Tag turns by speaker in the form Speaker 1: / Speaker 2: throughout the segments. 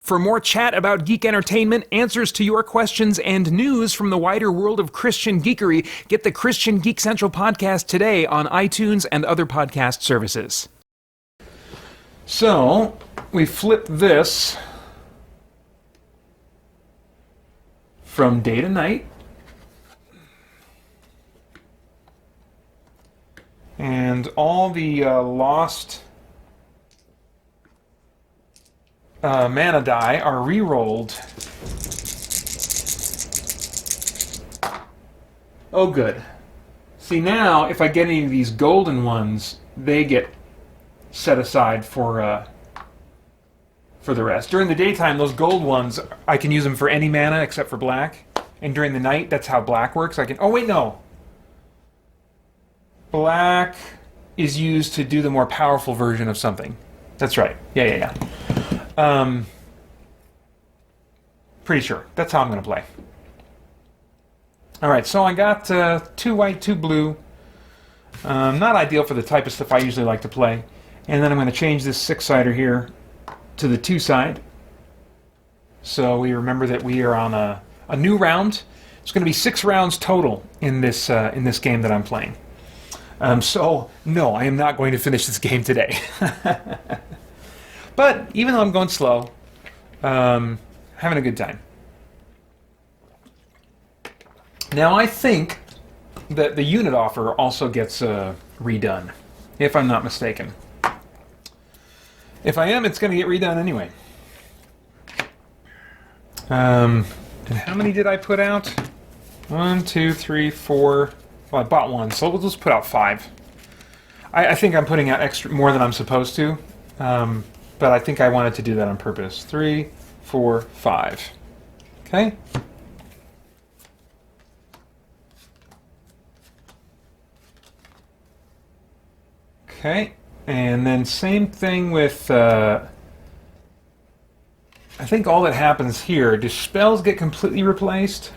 Speaker 1: For more chat about geek entertainment, answers to your questions, and news from the wider world of Christian geekery, get the Christian Geek Central podcast today on iTunes and other podcast services. So, we flip this from day to night. And all the lost mana die are re-rolled. Oh, good. See, now, if I get any of these golden ones, they get set aside for the rest. During the daytime, those gold ones, I can use them for any mana except for black. And during the night, that's how black works. I can... Oh, wait, no. Black is used to do the more powerful version of something. That's right. Yeah. Pretty sure. That's how I'm going to play. Alright, so I got 2 white, 2 blue. Not ideal for the type of stuff I usually like to play. And then I'm going to change this 6-sider here to the 2-side. So we remember that we are on a new round. It's going to be 6 rounds total in this game that I'm playing. So, no, I am not going to finish this game today. But, even though I'm going slow, having a good time. Now, I think that the unit offer also gets redone, if I'm not mistaken. If I am, it's going to get redone anyway. And how many did I put out? 1, 2, 3, 4... Well, I bought 1, so we'll just put out 5. I think I'm putting out more than I'm supposed to, but I think I wanted to do that on purpose. 3, 4, 5. Okay? Okay, and then same thing with... I think all that happens here, do spells get completely replaced?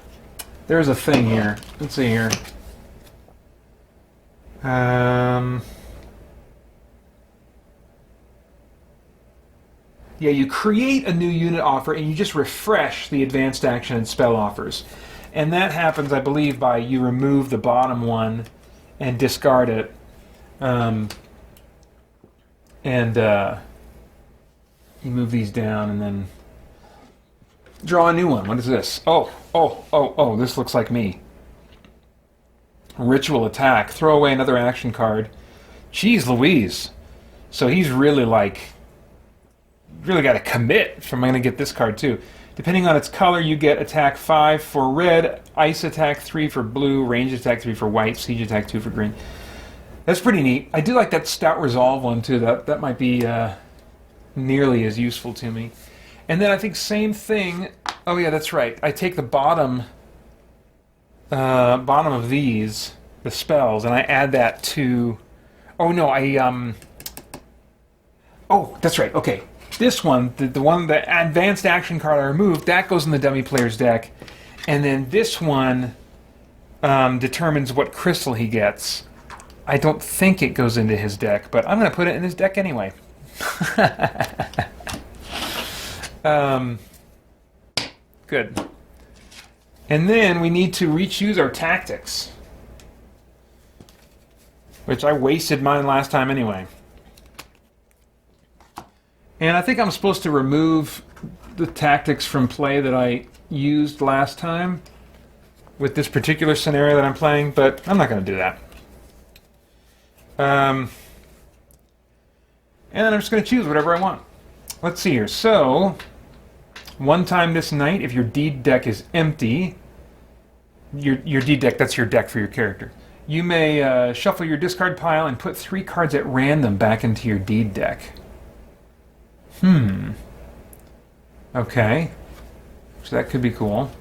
Speaker 1: There's a thing here. Let's see here. Yeah, you create a new unit offer and you just refresh the advanced action and spell offers. And that happens, I believe, by you remove the bottom one and discard it. You move these down and then draw a new one. What is this? Oh, this looks like me. Ritual attack. Throw away another action card. Jeez Louise. So he's really got to commit if I'm going to get this card too. Depending on its color, you get attack 5 for red, ice attack 3 for blue, range attack 3 for white, siege attack 2 for green. That's pretty neat. I do like that stout resolve one too. That might be nearly as useful to me. And then I think same thing. Oh yeah, that's right. I take the bottom of these, the spells, and I add that to... Oh no, Oh, that's right. Okay, this one, the advanced action card I removed, that goes in the dummy player's deck, and then this one determines what crystal he gets. I don't think it goes into his deck, but I'm going to put it in his deck anyway. Good. And then we need to re-choose our tactics, which I wasted mine last time anyway. And I think I'm supposed to remove the tactics from play that I used last time with this particular scenario that I'm playing, but I'm not going to do that. And then I'm just going to choose whatever I want. Let's see here. So, one time this night, if your deed deck is empty, your deed deck, that's your deck for your character, you may shuffle your discard pile and put 3 cards at random back into your deed deck. Okay. So that could be cool.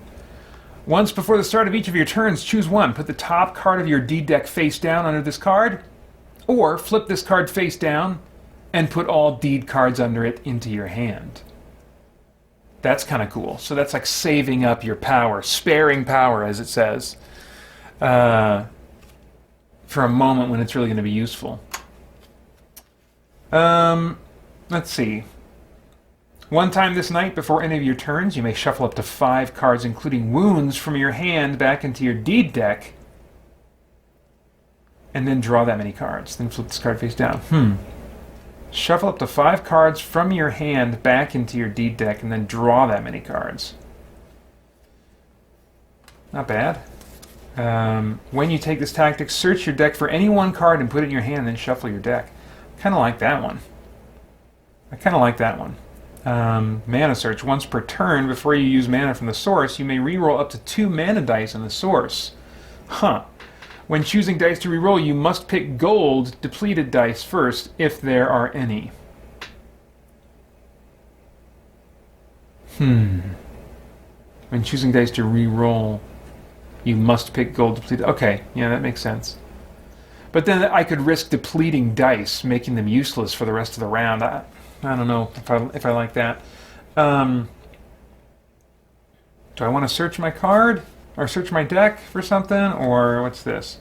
Speaker 1: Once before the start of each of your turns, choose one. Put the top card of your deed deck face down under this card, or flip this card face down and put all deed cards under it into your hand. That's kind of cool. So that's like saving up your power, sparing power, as it says, for a moment when it's really going to be useful. Let's see. One time this night, before any of your turns, you may shuffle up to 5 cards, including wounds, from your hand back into your deed deck, and then draw that many cards. Then flip this card face down. Shuffle up to 5 cards from your hand back into your deed deck, and then draw that many cards. Not bad. When you take this tactic, search your deck for any one card and put it in your hand, then shuffle your deck. Kind of like that one. I kind of like that one. Mana search. Once per turn, before you use mana from the source, you may reroll up to 2 mana dice in the source. When choosing dice to reroll, you must pick gold depleted dice first, if there are any. When choosing dice to reroll, you must pick gold depleted. Okay, yeah, that makes sense. But then I could risk depleting dice, making them useless for the rest of the round. I don't know if I like that. Do I want to search my card? Or search my deck for something? Or what's this?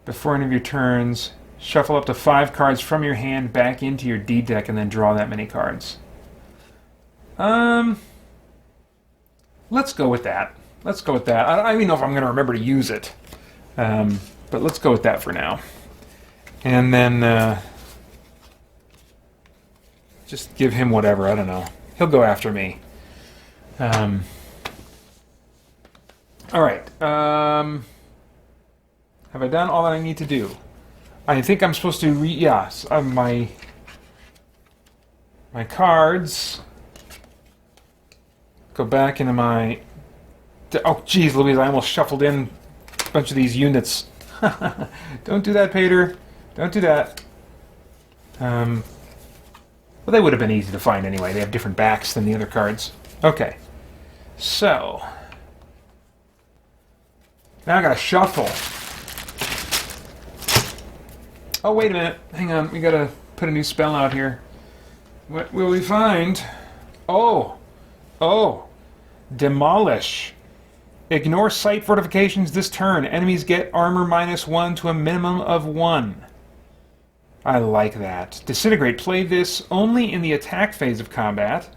Speaker 1: Before any of your turns, shuffle up to 5 cards from your hand back into your deed deck and then draw that many cards. Let's go with that. Let's go with that. I don't even know if I'm going to remember to use it. But let's go with that for now. And then just give him whatever. I don't know. He'll go after me. All right. Have I done all that I need to do? I think I'm supposed to yes, my cards go back into my... Oh, geez, Louise, I almost shuffled in a bunch of these units. Don't do that, Pater. Don't do that. Well, they would have been easy to find anyway. They have different backs than the other cards. Okay. So... now I gotta shuffle. Oh, wait a minute. Hang on. We gotta put a new spell out here. What will we find? Oh. Demolish. Ignore sight fortifications this turn. Enemies get armor -1 to a minimum of 1. I like that. Disintegrate. Play this only in the attack phase of combat.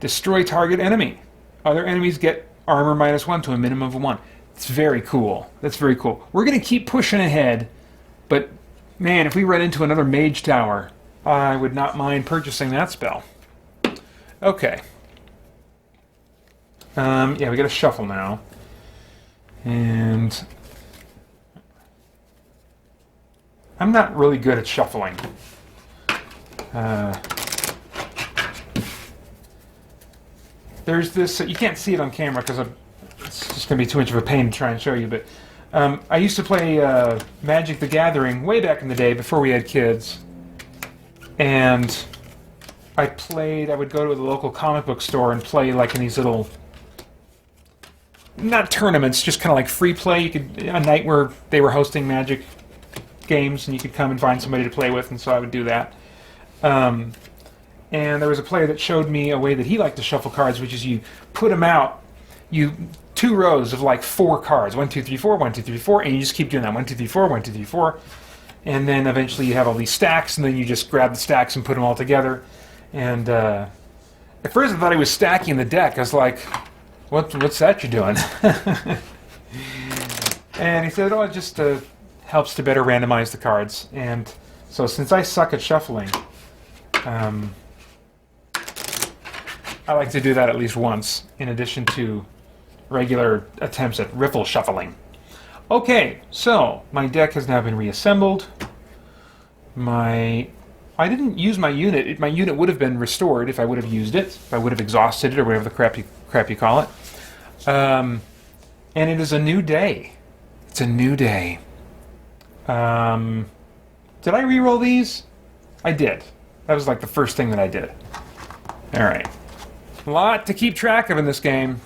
Speaker 1: Destroy target enemy. Other enemies get armor -1 to a minimum of 1. It's very cool. That's very cool. We're going to keep pushing ahead, but man, if we run into another Mage Tower, I would not mind purchasing that spell. Okay. Yeah, we got to shuffle now. And I'm not really good at shuffling. There's this, you can't see it on camera because it's just going to be too much of a pain to try and show you, but I used to play Magic the Gathering way back in the day before we had kids. And I would go to the local comic book store and play like in these little, not tournaments, just kind of like free play. You could, a night where they were hosting Magic games and you could come and find somebody to play with, and so I would do that. And there was a player that showed me a way that he liked to shuffle cards, which is you put them out, 2 rows of like 4 cards, 1, 2, 3, 4, 1, 2, 3, 4, and you just keep doing that, 1, 2, 3, 4, 1, 2, 3, 4, and then eventually you have all these stacks, and then you just grab the stacks and put them all together. And at first I thought he was stacking the deck. I was like, what's that you're doing? And he said, oh, it just helps to better randomize the cards. And so since I suck at shuffling, I like to do that at least once, in addition to regular attempts at riffle shuffling. Okay, so my deck has now been reassembled. I didn't use my unit. My unit would have been restored if I would have used it, if I would have exhausted it, or whatever the crap you call it. And it is a new day. It's a new day. Did I re-roll these? I did. That was like the first thing that I did. Alright. A lot to keep track of in this game.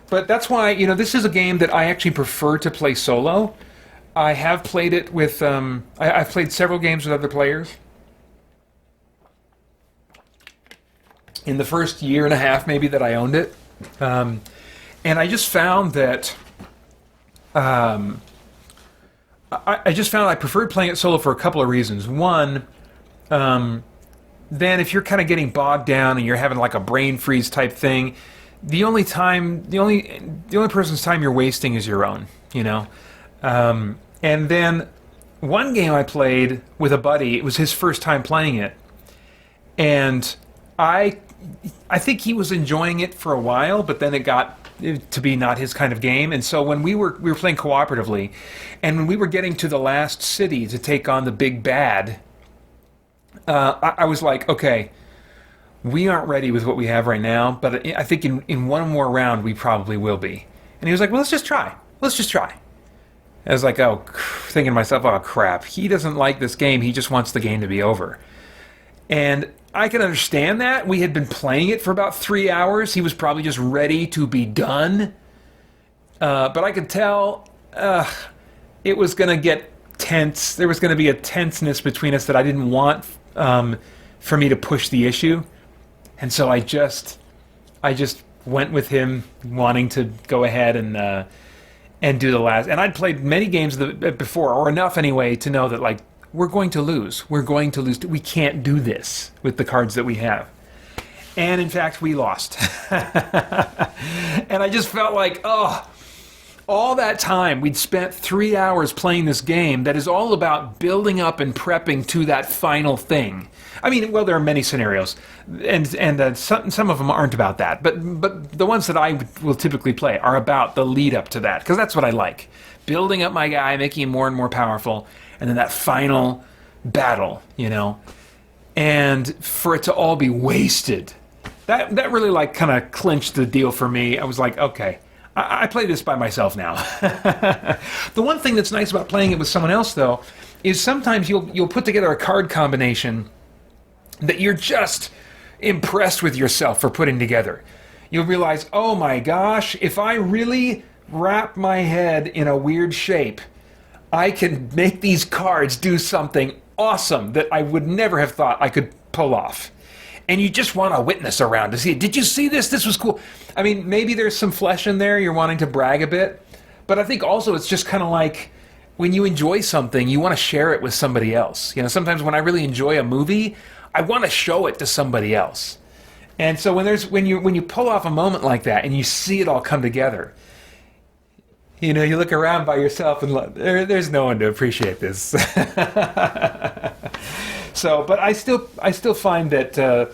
Speaker 1: But that's why, this is a game that I actually prefer to play solo. I have played it with, I've played several games with other players. In the first year and a half, maybe, that I owned it. And I just found that, I just found I preferred playing it solo for a couple of reasons. One, then if you're kind of getting bogged down and you're having like a brain freeze type thing, the only person's time you're wasting is your own, you know. And then one game I played with a buddy, it was his first time playing it, and I think he was enjoying it for a while, but then it got to be not his kind of game. And so when we were playing cooperatively, and when we were getting to the last city to take on the big bad, I was like, okay, we aren't ready with what we have right now, but I think in one more round we probably will be. And he was like, well, let's just try. I was like, oh, thinking to myself, oh crap, he doesn't like this game, he just wants the game to be over. And I can understand that. We had been playing it for about 3 hours. He was probably just ready to be done. But I could tell it was going to get tense. There was going to be a tenseness between us that I didn't want for me to push the issue. And so I just went with him wanting to go ahead and do the last. And I'd played many games before, or enough anyway, to know that like, we're going to lose. We can't do this with the cards that we have. And in fact, we lost. And I just felt like, oh, all that time we'd spent 3 hours playing this game that is all about building up and prepping to that final thing. I mean, well, there are many scenarios, and some of them aren't about that. But the ones that I will typically play are about the lead up to that, because that's what I like. Building up my guy, making him more and more powerful, and then that final battle, you know. And for it to all be wasted, that really like kind of clinched the deal for me. I was like, okay, I play this by myself now. The one thing that's nice about playing it with someone else, though, is sometimes you'll put together a card combination that you're just impressed with yourself for putting together. You'll realize, oh my gosh, if I really wrap my head in a weird shape, I can make these cards do something awesome that I would never have thought I could pull off. And you just want a witness around to see it. Did you see this? This was cool. I mean, maybe there's some flesh in there. You're wanting to brag a bit. But I think also it's just kind of like when you enjoy something, you want to share it with somebody else. You know, sometimes when I really enjoy a movie, I want to show it to somebody else. And so when you pull off a moment like that and you see it all come together, you know, you look around by yourself and there's no one to appreciate this. So, but I still find that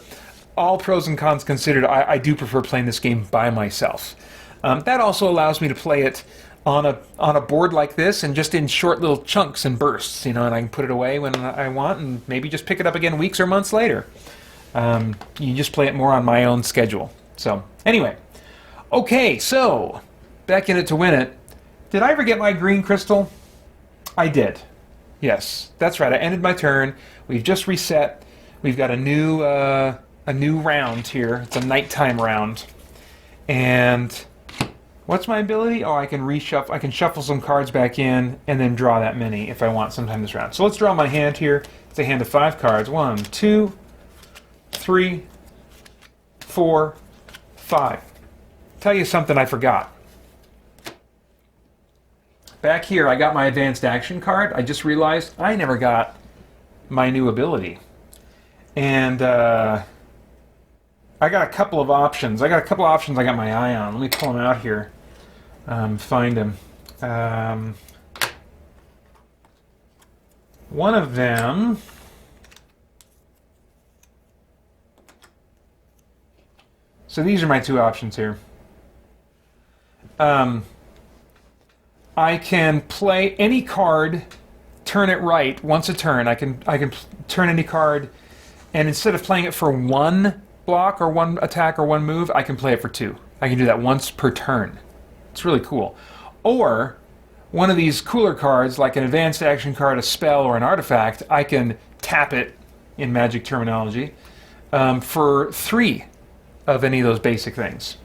Speaker 1: all pros and cons considered, I do prefer playing this game by myself. That also allows me to play it on a board like this and just in short little chunks and bursts, you know, and I can put it away when I want and maybe just pick it up again weeks or months later. You just play it more on my own schedule. So, anyway. Okay, so, back in it to win it. Did I ever get my green crystal? I did. Yes, that's right. I ended my turn. We've just reset. We've got a new round here. It's a nighttime round. And what's my ability? Oh, I can reshuffle. I can shuffle some cards back in and then draw that many if I want sometime this round. So let's draw my hand here. It's a hand of 5 cards. 1, 2, 3, 4, 5. Tell you something I forgot. Back here, I got my advanced action card. I just realized I never got my new ability. And I got a couple of options. I got my eye on. Let me pull them out here. Find them. One of them... So these are my 2 options here. I can play any card, turn it right once a turn. I can turn any card, and instead of playing it for 1 block or 1 attack or 1 move, I can play it for 2. I can do that once per turn. It's really cool. Or one of these cooler cards, like an advanced action card, a spell, or an artifact, I can tap it, in Magic terminology, for 3 of any of those basic things.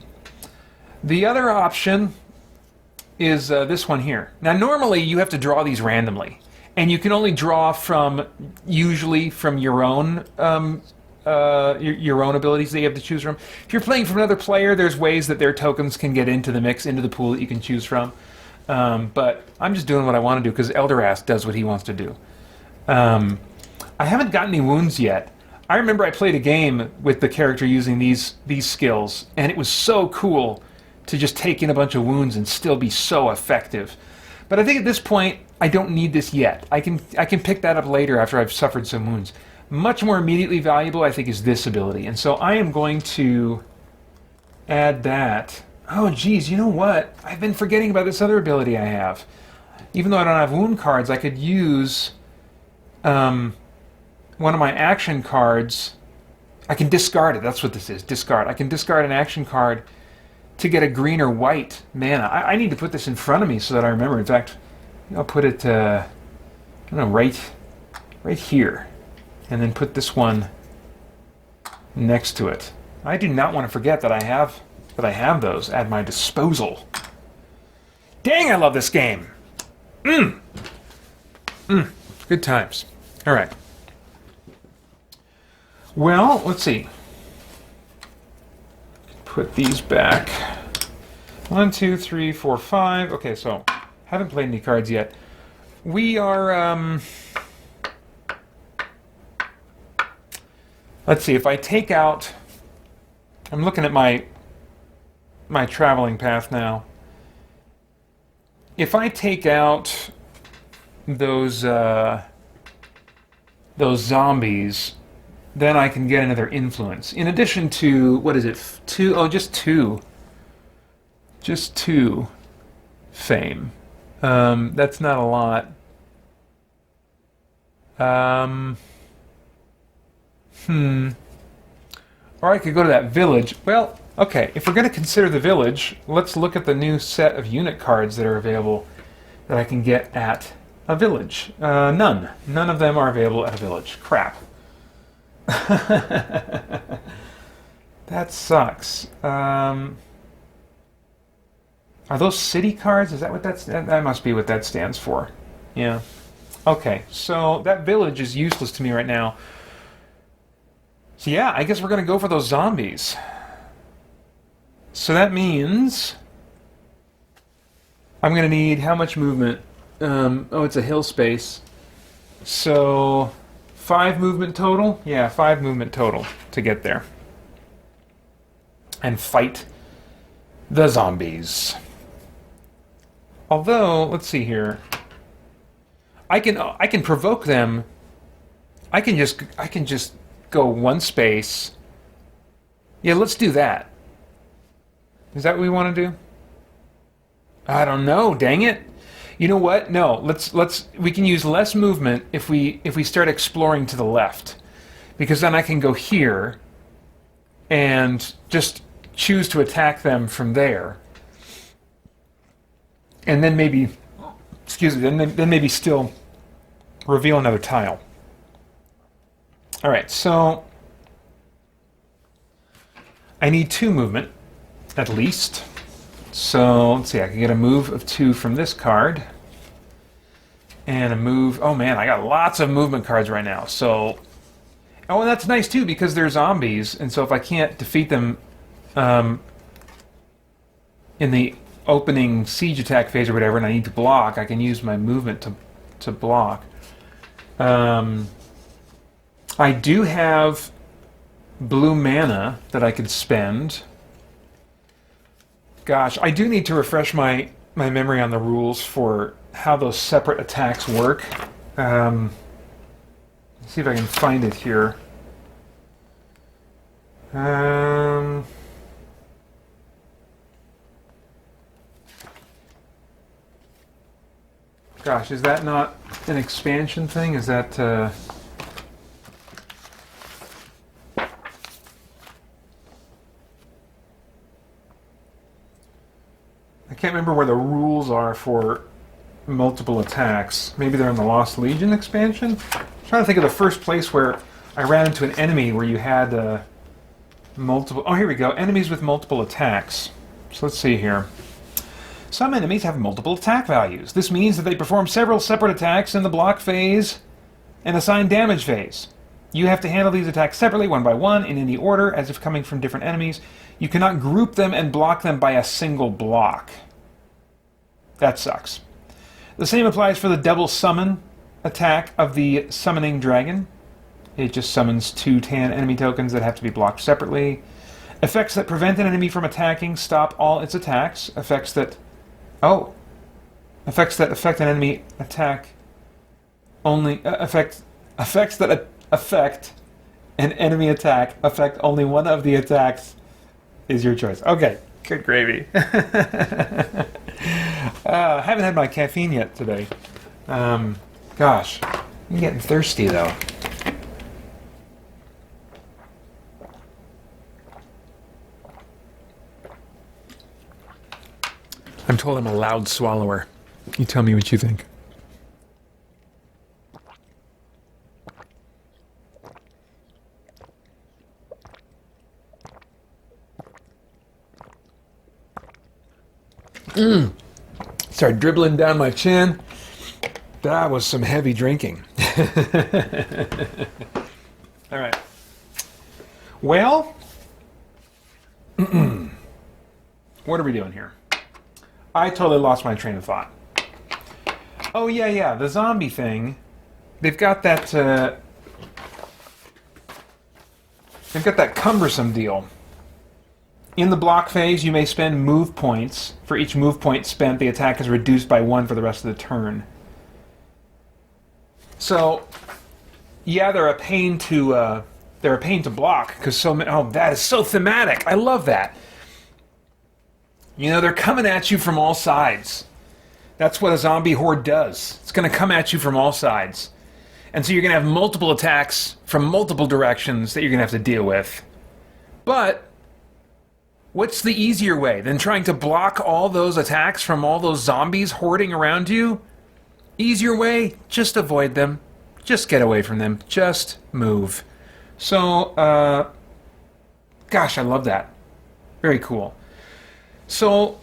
Speaker 1: The other option is this one here. Now normally you have to draw these randomly, and you can only draw usually from your own abilities that you have to choose from. If you're playing from another player, there's ways that their tokens can get into the mix, into the pool that you can choose from. But I'm just doing what I want to do because Eldoras does what he wants to do. I haven't gotten any wounds yet. I remember I played a game with the character using these skills, and it was so cool to just take in a bunch of wounds and still be so effective. But I think at this point, I don't need this yet. I can pick that up later after I've suffered some wounds. Much more immediately valuable, I think, is this ability. And so I am going to add that. Oh, geez, you know what? I've been forgetting about this other ability I have. Even though I don't have wound cards, I could use one of my action cards. I can discard it. That's what this is, discard. I can discard an action card to get a green or white mana. I need to put this in front of me so that I remember. In fact, I'll put it, I don't know, right here. And then put this one next to it. I do not want to forget that I have those at my disposal. Dang, I love this game. Good times. All right. Well, let's see. Put these back. 1, 2, 3, 4, 5. Okay, so haven't played any cards yet. We are, let's see, if I take out, I'm looking at my traveling path now. If I take out those zombies, then I can get another influence. In addition to, what is it, 2? Oh, just 2. Just 2 fame. That's not a lot. Or I could go to that village. Well, okay, if we're going to consider the village, let's look at the new set of unit cards that are available that I can get at a village. None. None of them are available at a village. Crap. That sucks. Are those city cards? Is that what that must be what that stands for. Yeah. Okay, so that village is useless to me right now. So yeah, I guess we're going to go for those zombies. So that means I'm going to need how much movement? Oh, it's a hill space. So 5 movement total? Yeah, 5 movement total to get there. And fight the zombies. Although, let's see here. I can provoke them. I can just go 1 space. Yeah, let's do that. Is that what we want to do? I don't know, dang it. You know what? No, we can use less movement if we start exploring to the left. Because then I can go here and just choose to attack them from there. And then maybe, excuse me, then maybe still reveal another tile. All right, so I need 2 movement, at least. So let's see, I can get a move of 2 from this card. And a move, oh man, I got lots of movement cards right now. So, oh, and that's nice too, because they're zombies. And so if I can't defeat them in the opening siege attack phase or whatever, and I need to block, I can use my movement to block. I do have blue mana that I could spend. Gosh, I do need to refresh my memory on the rules for how those separate attacks work. Let's see if I can find it here. Gosh, is that not an expansion thing? Is that... I can't remember where the rules are for multiple attacks. Maybe they're in the Lost Legion expansion? I'm trying to think of the first place where I ran into an enemy where you had multiple... Oh, here we go. Enemies with multiple attacks. So let's see here. Some enemies have multiple attack values. This means that they perform several separate attacks in the block phase and assign damage phase. You have to handle these attacks separately, one by one, in any order, as if coming from different enemies. You cannot group them and block them by a single block. That sucks. The same applies for the double summon attack of the Summoning Dragon. It just summons 2 tan enemy tokens that have to be blocked separately. Effects that prevent an enemy from attacking stop all its attacks. Effects that affect an enemy attack only effects that affect an enemy attack affect only one of the attacks is your choice. Okay, good gravy. I haven't had my caffeine yet today. Gosh, I'm getting thirsty though. I'm told I'm a loud swallower. You tell me what you think. Start dribbling down my chin. That was some heavy drinking. All right. Well, what are we doing here? I totally lost my train of thought. Oh, yeah, the zombie thing. They've got that cumbersome deal. In the block phase, you may spend move points. For each move point spent, the attack is reduced by 1 for the rest of the turn. So, yeah, they're a pain to block because so many. Oh, that is so thematic. I love that. You know, they're coming at you from all sides. That's what a zombie horde does. It's going to come at you from all sides, and so you're going to have multiple attacks from multiple directions that you're going to have to deal with. But what's the easier way than trying to block all those attacks from all those zombies hoarding around you? Easier way, just avoid them. Just get away from them. Just move. So, gosh, I love that. Very cool. So,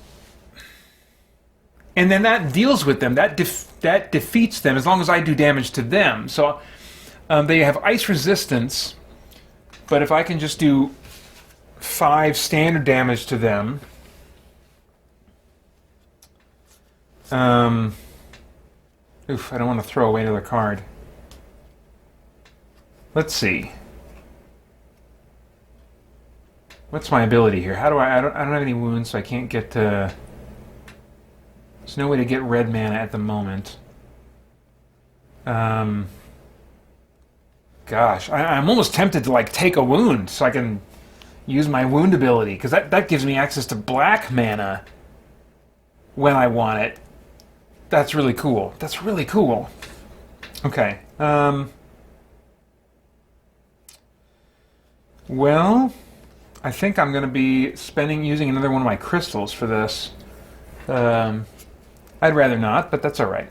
Speaker 1: and then that deals with them. That defeats them as long as I do damage to them. So, they have ice resistance, but if I can just do 5 standard damage to them. I don't want to throw away another card. Let's see. What's my ability here? How do I don't have any wounds, so I can't get there's no way to get red mana at the moment. Gosh, I'm almost tempted to like take a wound so I can use my wound ability, because that gives me access to black mana when I want it. That's really cool. That's really cool. Okay. Well, I think I'm going to be using another one of my crystals for this. I'd rather not, but that's all right.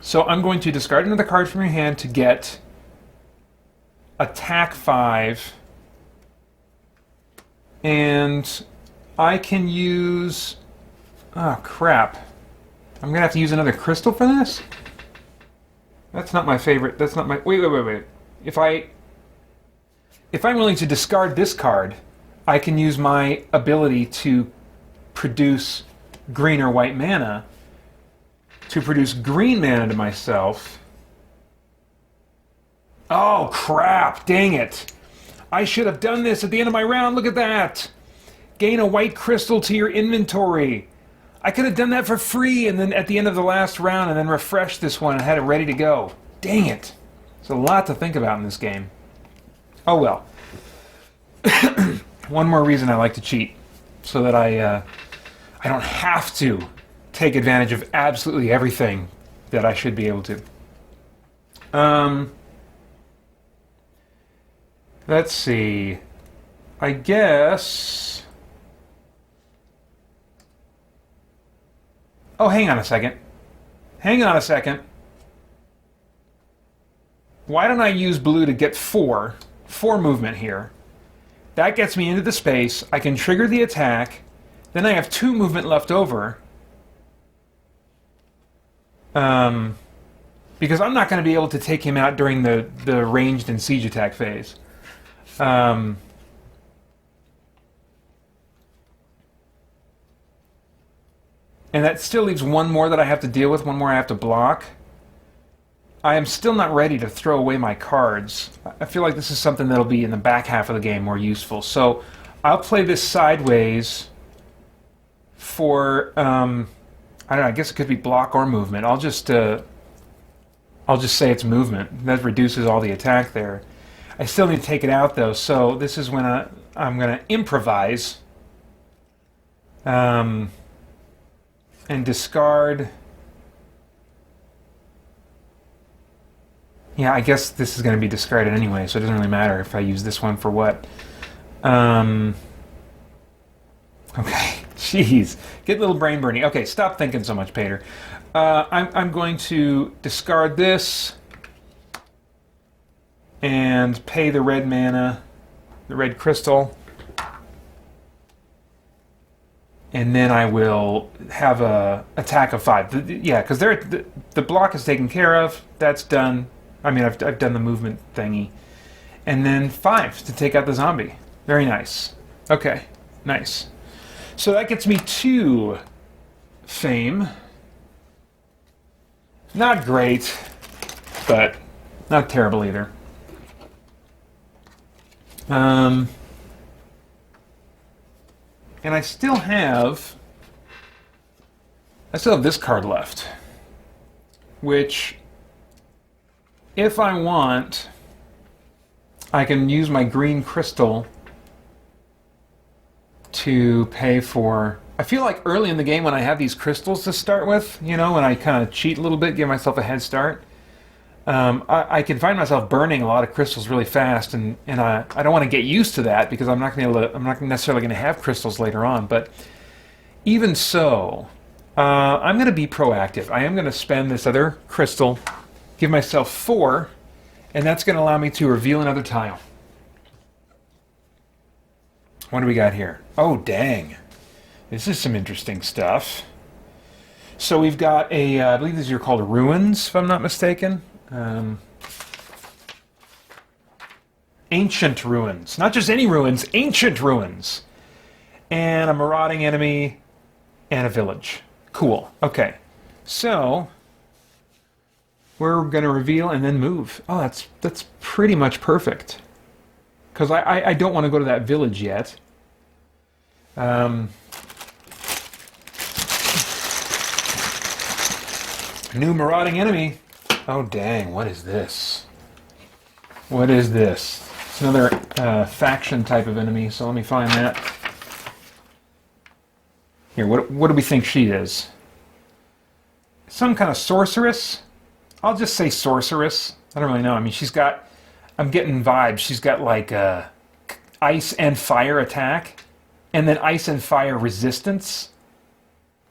Speaker 1: So I'm going to discard another card from your hand to get attack 5. And I can use... Oh, crap. I'm going to have to use another crystal for this? That's not my favorite. That's not my... Wait. If I'm willing to discard this card, I can use my ability to produce green or white mana to produce green mana to myself. Oh, crap. Dang it. I should have done this at the end of my round. Look at that. Gain a white crystal to your inventory. I could have done that for free and then at the end of the last round and then refreshed this one and had it ready to go. Dang it. There's a lot to think about in this game. Oh well. One more reason I like to cheat, so that I don't have to take advantage of absolutely everything that I should be able to. Let's see. I guess... Oh, hang on a second. Why don't I use blue to get 4 movement here? That gets me into the space. I can trigger the attack. Then I have 2 movement left over. Because I'm not going to be able to take him out during the ranged and siege attack phase. And that still leaves 1 more that I have to deal with, 1 more I have to block. I am still not ready to throw away my cards. I feel like this is something that'll be in the back half of the game more useful. So I'll play this sideways for, I don't know, I guess it could be block or movement. I'll just say it's movement. That reduces all the attack there. I still need to take it out, though, so this is when I'm going to improvise and discard. Yeah, I guess this is going to be discarded anyway, so it doesn't really matter if I use this one for what. Okay, jeez. Get a little brain burning. Okay, stop thinking so much, Pater. I'm going to discard this and pay the red mana, the red crystal. And then I will have a attack of 5. Yeah, because the block is taken care of. That's done. I mean, I've done the movement thingy. And then 5 to take out the zombie. Very nice. Okay, nice. So that gets me 2 fame. Not great, but not terrible either. And I still have this card left, which, if I want, I can use my green crystal to pay for. I feel like early in the game when I have these crystals to start with, you know, when I kind of cheat a little bit, give myself a head start, I can find myself burning a lot of crystals really fast, and I don't want to get used to that because I'm not necessarily going to have crystals later on. But even so, I'm going to be proactive. I am going to spend this other crystal, give myself 4, and that's going to allow me to reveal another tile. What do we got here? Oh, dang. This is some interesting stuff. So we've got I believe these are called ruins, if I'm not mistaken. Ancient ruins. Not just any ruins, ancient ruins. And a marauding enemy and a village. Cool. Okay. So we're going to reveal and then move. Oh, that's pretty much perfect. Because I don't want to go to that village yet. New marauding enemy. Oh, dang. What is this? What is this? It's another faction type of enemy, so let me find that. Here, what do we think she is? Some kind of sorceress? I'll just say sorceress. I don't really know. I mean, I'm getting vibes. She's got like ice and fire attack, and then ice and fire resistance.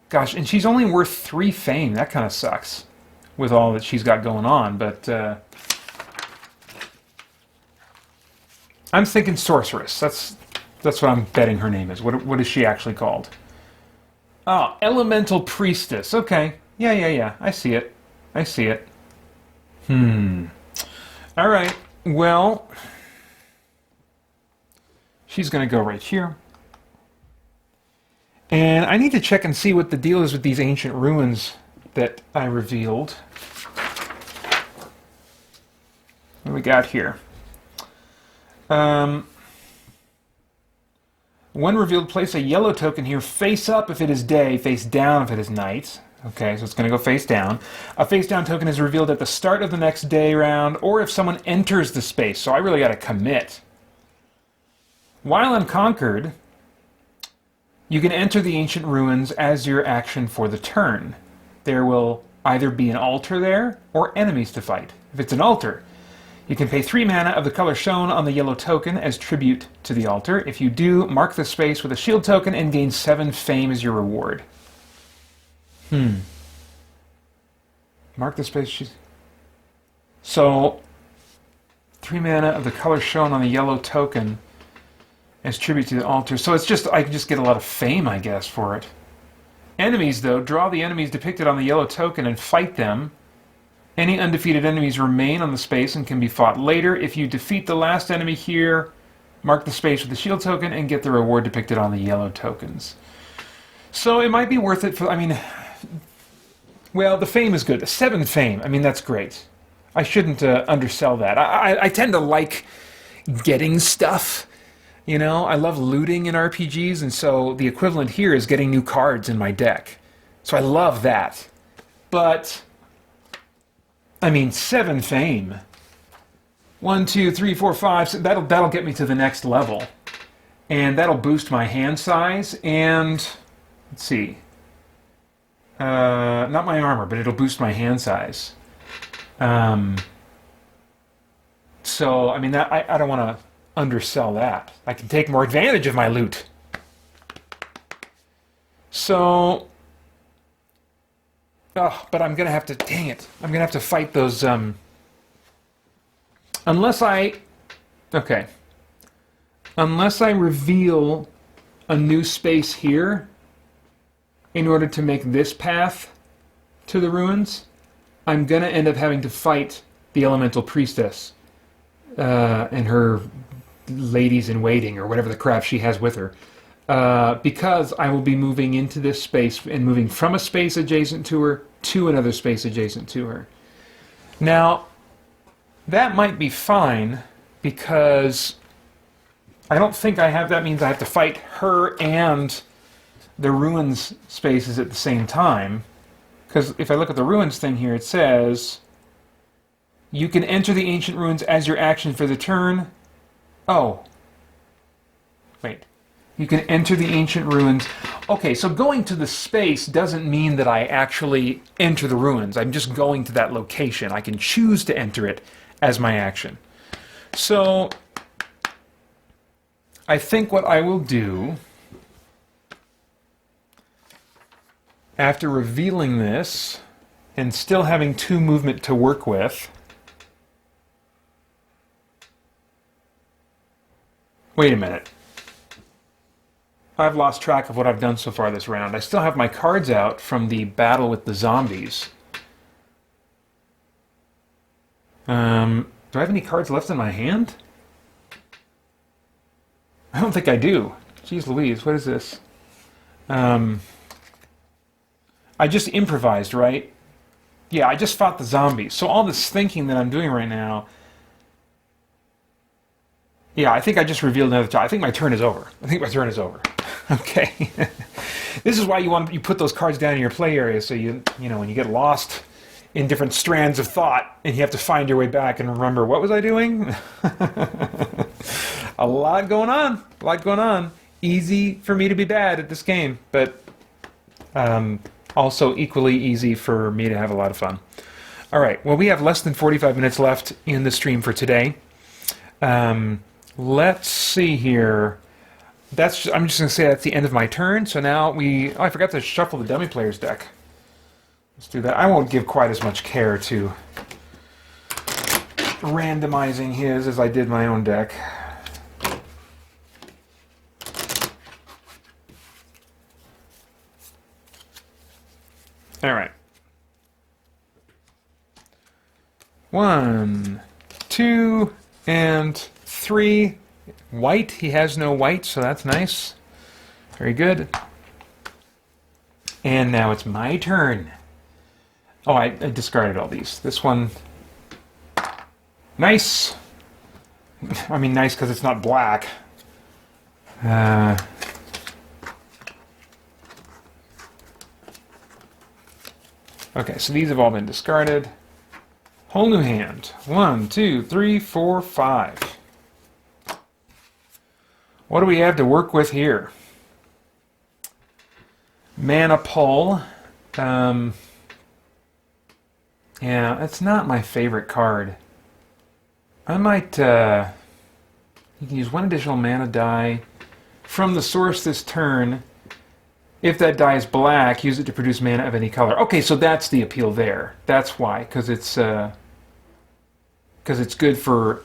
Speaker 1: Gosh, and she's only worth 3 fame. That kind of sucks with all that she's got going on, but I'm thinking sorceress. That's what I'm betting her name is. What is she actually called? Oh, elemental priestess. Okay. Yeah. I see it. All right. Well, she's going to go right here. And I need to check and see what the deal is with these ancient ruins that I revealed. What do we got here? When revealed, place a yellow token here face up if it is day, face down if it is night. Okay, so it's going to go face down. A face down token is revealed at the start of the next day round, or if someone enters the space. So I really got to commit. While unconquered, you can enter the ancient ruins as your action for the turn. There will either be an altar there, or enemies to fight. If it's an altar, you can pay 3 mana of the color shown on the yellow token as tribute to the altar. If you do, mark the space with a shield token and gain 7 fame as your reward. Mark the space. So, 3 mana of the color shown on the yellow token as tribute to the altar. So it's just, I can just get a lot of fame, I guess, for it. Enemies, though, draw the enemies depicted on the yellow token and fight them. Any undefeated enemies remain on the space and can be fought later. If you defeat the last enemy here, mark the space with the shield token and get the reward depicted on the yellow tokens. So it might be worth it for, well, the fame is good. 7 fame, that's great. I shouldn't undersell that. I tend to like getting stuff. You know, I love looting in RPGs, and so the equivalent here is getting new cards in my deck. So I love that. But, I mean, 7 fame. 1, 2, 3, 4, 5. So that'll get me to the next level. And that'll boost my hand size, and let's see. Not my armor, but it'll boost my hand size. So, I mean, I don't want to undersell that. I can take more advantage of my loot. So, but I'm gonna have to, dang it, I'm gonna have to fight those, unless I reveal a new space here in order to make this path to the ruins, I'm gonna end up having to fight the elemental priestess and her ladies-in-waiting, or whatever the crap she has with her, because I will be moving into this space and moving from a space adjacent to her to another space adjacent to her. Now, that might be fine, because I don't think that means I have to fight her and the ruins spaces at the same time, because if I look at the ruins thing here, it says you can enter the ancient ruins as your action for the turn. Oh. Wait. You can enter the ancient ruins. Okay, so going to the space doesn't mean that I actually enter the ruins. I'm just going to that location. I can choose to enter it as my action. So, I think what I will do, after revealing this, and still having 2 movement to work with, wait a minute. I've lost track of what I've done so far this round. I still have my cards out from the battle with the zombies. Do I have any cards left in my hand? I don't think I do. Jeez Louise, what is this? I just improvised, right? Yeah, I just fought the zombies. So all this thinking that I'm doing right now... Yeah, I think I just revealed another time. I think my turn is over. Okay. This is why you put those cards down in your play area, so you know, when you get lost in different strands of thought and you have to find your way back and remember, what was I doing? A lot going on. Easy for me to be bad at this game, but also equally easy for me to have a lot of fun. All right, well, we have less than 45 minutes left in the stream for today. Let's see here. I'm just going to say that's the end of my turn. So now I forgot to shuffle the dummy player's deck. Let's do that. I won't give quite as much care to randomizing his as I did my own deck. All right. 1, 2, and 3. White. He has no white, so that's nice. Very good. And now it's my turn. Oh, I discarded all these. This one... Nice! I mean, nice because it's not black. Okay, so these have all been discarded. Whole new hand. 1, 2, 3, 4, 5. What do we have to work with here? Mana Pull. Yeah, it's not my favorite card. I might... you can use 1 additional mana die from the source this turn. If that die is black, use it to produce mana of any color. Okay, so that's the appeal there. That's why, because it's good for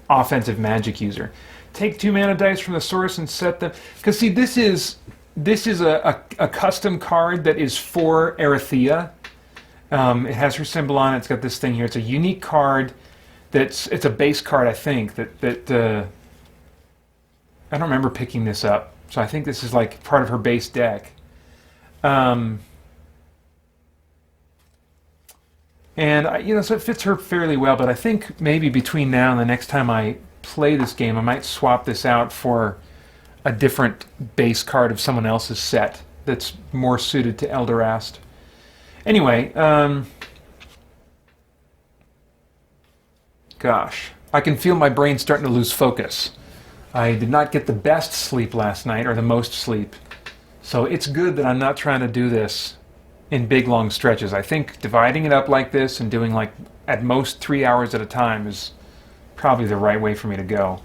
Speaker 1: offensive magic user. Take 2 mana dice from the source and set them. Because see, this is a custom card that is for Erithia. It has her symbol on it. It's got this thing here. It's a unique card. It's a base card, I think. I don't remember picking this up. So I think this is like part of her base deck. And, so it fits her fairly well, but I think maybe between now and the next time I play this game, I might swap this out for a different base card of someone else's set that's more suited to Elderast. Anyway, gosh, I can feel my brain starting to lose focus. I did not get the best sleep last night, or the most sleep, so it's good that I'm not trying to do this in big, long stretches. I think dividing it up like this and doing like at most 3 hours at a time is probably the right way for me to go.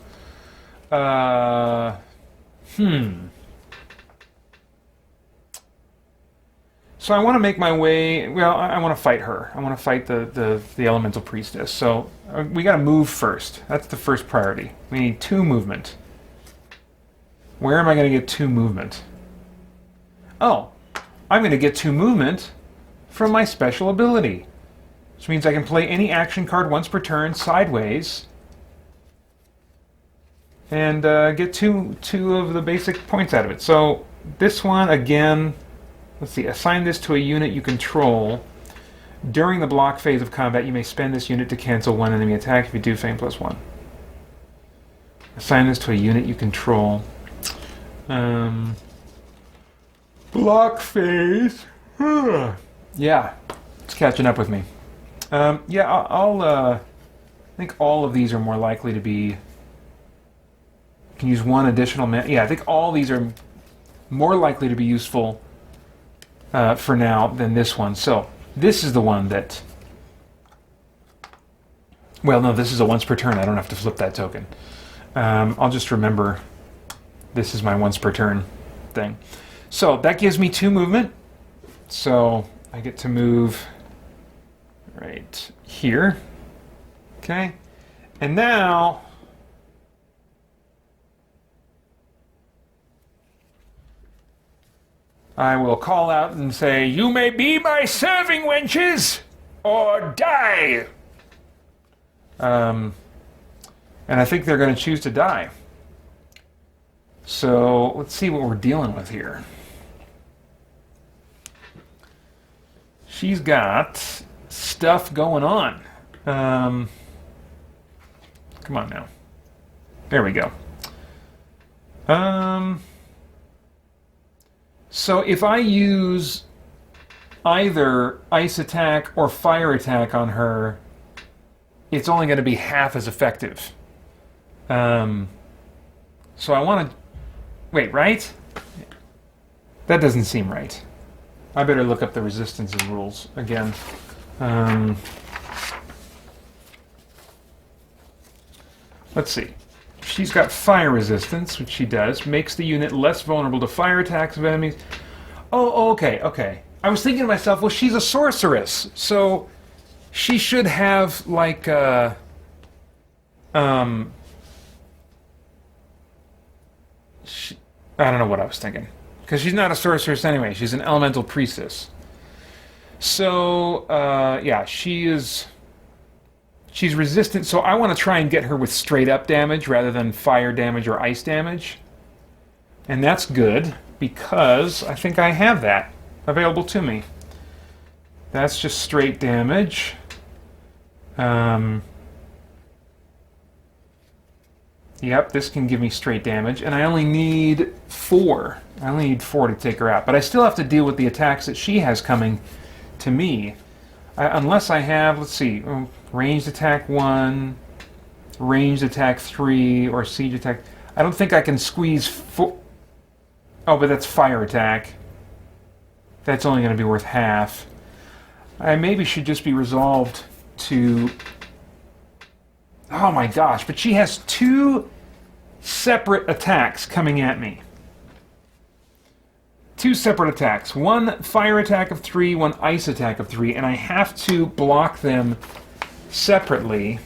Speaker 1: So I want to make my way. Well, I want to fight her. I want to fight the elemental priestess. So we got to move first. That's the first priority. We need 2 movement. Where am I going to get 2 movement? Oh, I'm going to get 2 movement from my special ability, which means I can play any action card once per turn sideways and get two of the basic points out of it. So this one, again, let's see, assign this to a unit you control. During the block phase of combat, you may spend this unit to cancel one enemy attack. If you do, Fame +1. Assign this to a unit you control. Block phase. Yeah, it's catching up with me. Yeah, I think all of these are more likely to be... You can use 1 additional... Yeah, I think all these are more likely to be useful for now than this one. So this is the one that... Well, no, this is a once per turn. I don't have to flip that token. I'll just remember this is my once per turn thing. So that gives me 2 movement. So I get to move right here. Okay. And now... I will call out and say, "You may be my serving wenches, or die!" And I think they're going to choose to die. So let's see what we're dealing with here. She's got stuff going on. Come on now. There we go. So if I use either ice attack or fire attack on her, it's only going to be half as effective. So I want to... Wait, right? That doesn't seem right. I better look up the resistances rules again. Let's see. She's got fire resistance, which she does. Makes the unit less vulnerable to fire attacks of enemies. Oh, okay. I was thinking to myself, well, she's a sorceress, so she should have, like, I don't know what I was thinking. Because she's not a sorceress anyway. She's an elemental priestess. So, yeah, she's resistant, so I want to try and get her with straight-up damage rather than fire damage or ice damage. And that's good, because I think I have that available to me. That's just straight damage. Yep, this can give me straight damage, and I only need 4. I only need 4 to take her out. But I still have to deal with the attacks that she has coming to me. Unless I have, let's see, ranged attack 1, ranged attack 3, or siege attack. I don't think I can squeeze 4. Oh, but that's fire attack. That's only going to be worth half. I maybe should just be resolved to... Oh my gosh, but she has 2 separate attacks coming at me. 2 separate attacks. 1 fire attack of 3, 1 ice attack of 3, and I have to block them separately.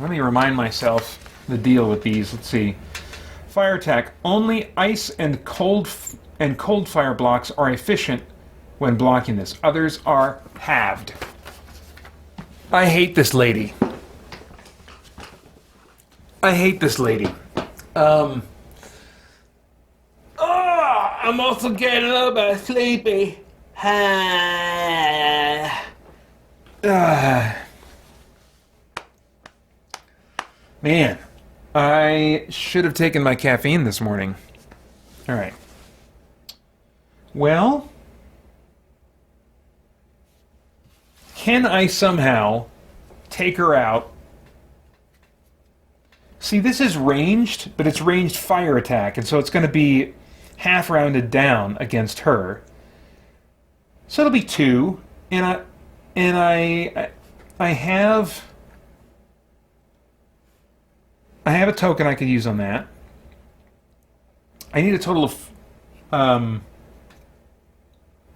Speaker 1: Let me remind myself the deal with these. Let's see. Fire attack. Only ice and cold fire blocks are efficient when blocking this. Others are halved. I hate this lady. I'm also getting a little bit sleepy. Man, I should have taken my caffeine this morning. All right. Well, can I somehow take her out? See, this is ranged, but it's ranged fire attack, and so it's going to be half rounded down against her. So it'll be 2, and I have a token I could use on that. I need a total of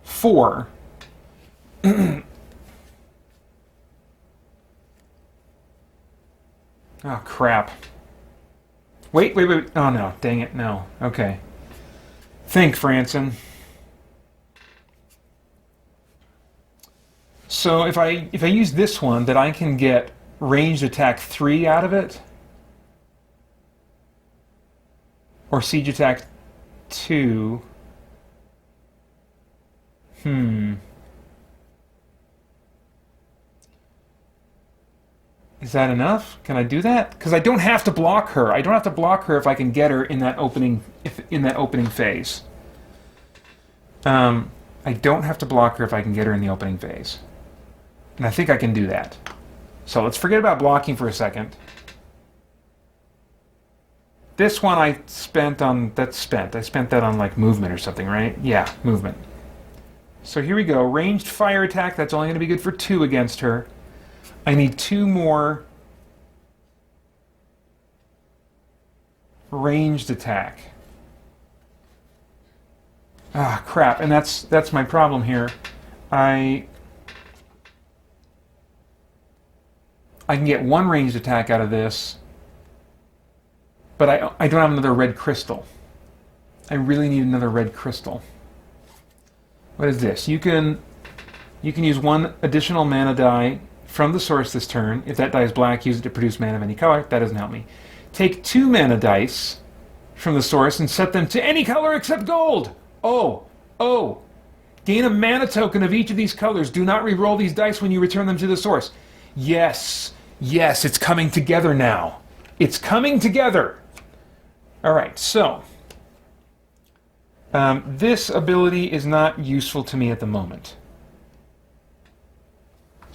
Speaker 1: 4. Oh, crap. Wait. Oh, no. Dang it. No. Okay. Think, Franson. So if I use this one, that I can get ranged attack 3 out of it, or siege attack 2. Is that enough? Can I do that? Because I don't have to block her. I don't have to block her if I can get her in that opening phase. I don't have to block her if I can get her in the opening phase. And I think I can do that. So let's forget about blocking for a second. This one I spent on... That's spent. I spent that on, like, movement or something, right? Yeah, movement. So here we go. Ranged fire attack. That's only going to be good for 2 against her. I need 2 more ranged attack. Ah, crap. And that's my problem here. I can get 1 ranged attack out of this, but I don't have another red crystal. I really need another red crystal. What is this? You can use 1 additional mana die from the source this turn. If that die is black, use it to produce mana of any color. That doesn't help me. Take 2 mana dice from the source and set them to any color except gold. Oh. Gain a mana token of each of these colors. Do not re-roll these dice when you return them to the source. Yes, it's coming together now. It's coming together. All right, so this ability is not useful to me at the moment.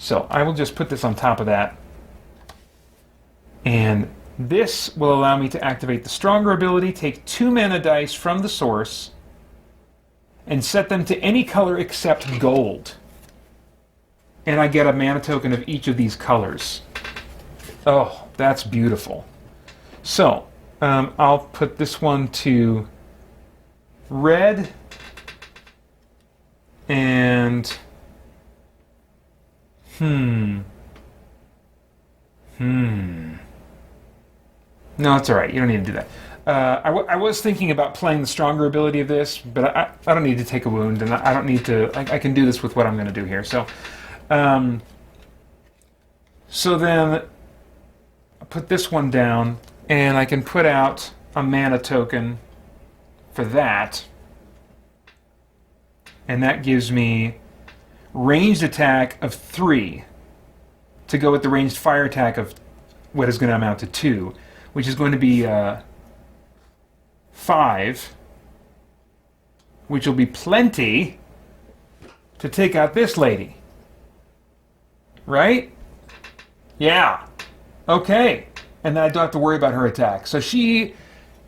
Speaker 1: So I will just put this on top of that. And this will allow me to activate the stronger ability, take 2 mana dice from the source, and set them to any color except gold. And I get a mana token of each of these colors. Oh, that's beautiful. So, I'll put this one to red, and No, it's all right. You don't need to do that. I was thinking about playing the stronger ability of this, but I don't need to take a wound, and I don't need to... I can do this with what I'm going to do here. So, so then I'll put this one down, and I can put out a mana token for that, and that gives me ranged attack of 3 to go with the ranged fire attack of what is going to amount to 2, which is going to be 5, which will be plenty to take out this lady. Right? Yeah. Okay. And then I don't have to worry about her attack. So she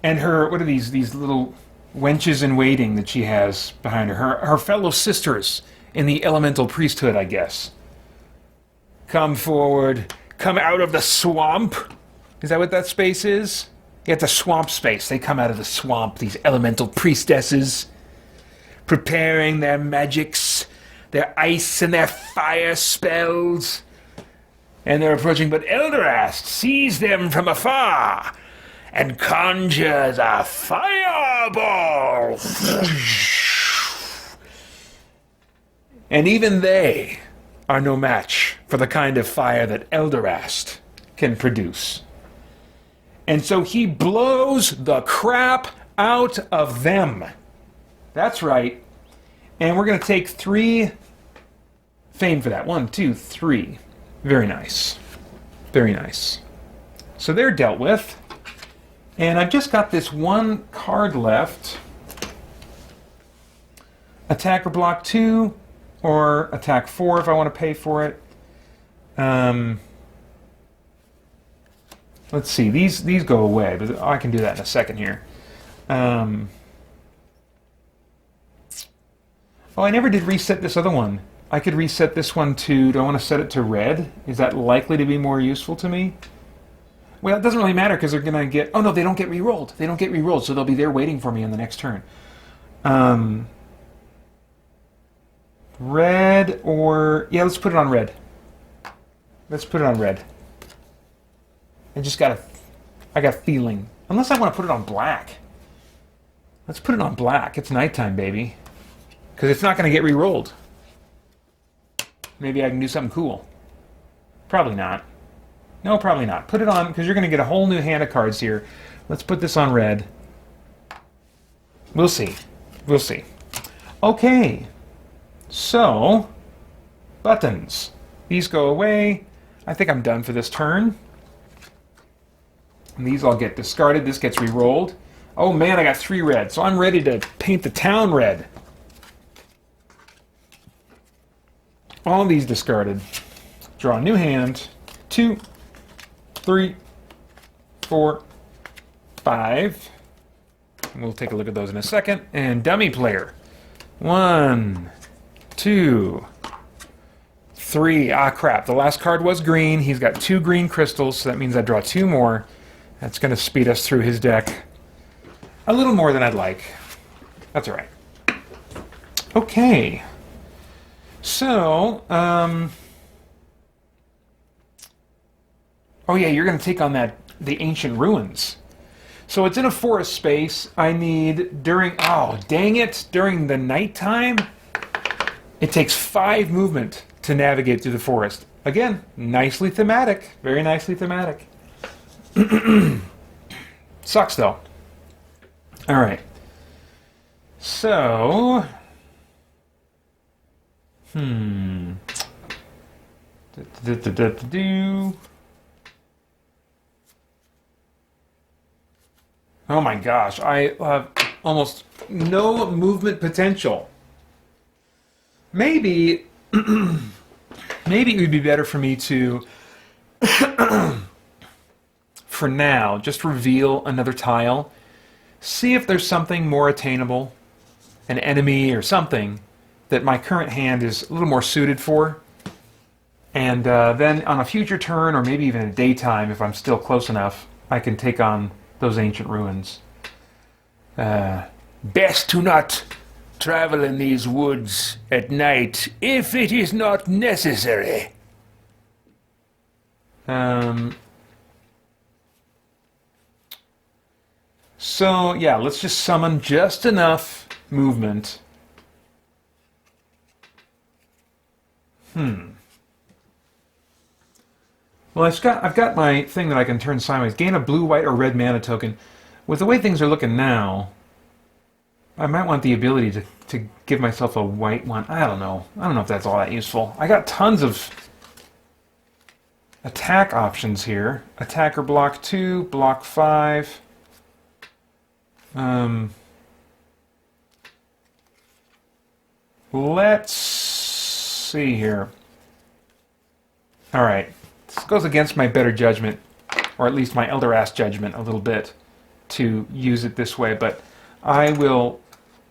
Speaker 1: and her, what are these little wenches in waiting that she has behind her? Her fellow sisters in the elemental priesthood, I guess. Come forward. Come out of the swamp. Is that what that space is? Yeah, it's a swamp space. They come out of the swamp, these elemental priestesses, preparing their magics, their ice and their fire spells. And they're approaching, but Elderast sees them from afar and conjures a fireball. And even they are no match for the kind of fire that Elderast can produce. And so he blows the crap out of them. That's right. And we're going to take 3 Fame for that. 1, 2, 3. Very nice. Very nice. So they're dealt with. And I've just got this one card left. Attack or block 2, or attack 4 if I want to pay for it. Let's see, these go away, but I can do that in a second here. Oh, I never did reset this other one. I could reset this one to, do I want to set it to red? Is that likely to be more useful to me? Well, it doesn't really matter because they're going to get... Oh, no, they don't get re-rolled. They don't get re-rolled, so they'll be there waiting for me on the next turn. Red or... Yeah, let's put it on red. Let's put it on red. I got a feeling. Unless I want to put it on black. Let's put it on black. It's nighttime, baby. Because it's not going to get re-rolled. Maybe I can do something cool. Probably not. No, probably not. Put it on, because you're going to get a whole new hand of cards here. Let's put this on red. We'll see. We'll see. Okay. So, buttons. These go away. I think I'm done for this turn. And these all get discarded. This gets re-rolled. Oh man, I got 3 red, so I'm ready to paint the town red. All these discarded. Draw a new hand. 2, 3, 4, 5. We'll take a look at those in a second. And dummy player. 1, 2, 3. Ah, crap. The last card was green. He's got 2 green crystals, so that means I draw 2 more. That's going to speed us through his deck. A little more than I'd like. That's all right. Okay. So, oh yeah, you're going to take on the ancient ruins. So it's in a forest space. I need during the nighttime, it takes 5 movement to navigate through the forest. Again, nicely thematic. Very nicely thematic. Sucks though. All right. So, Oh my gosh, I have almost no movement potential. Maybe maybe it would be better for me to for now just reveal another tile, see if there's something more attainable, an enemy or something that my current hand is a little more suited for, and then on a future turn, or maybe even in daytime if I'm still close enough, I can take on those ancient ruins. Best to not travel in these woods at night if it is not necessary. So, yeah, let's just summon just enough movement. Well, I've got my thing that I can turn sideways. Gain a blue, white, or red mana token. With the way things are looking now, I might want the ability to give myself a white one. I don't know. I don't know if that's all that useful. I got tons of attack options here. Attack or block 2, block 5. Let's see here. All right. This goes against my better judgment, or at least my elder ass judgment a little bit, to use it this way, but I will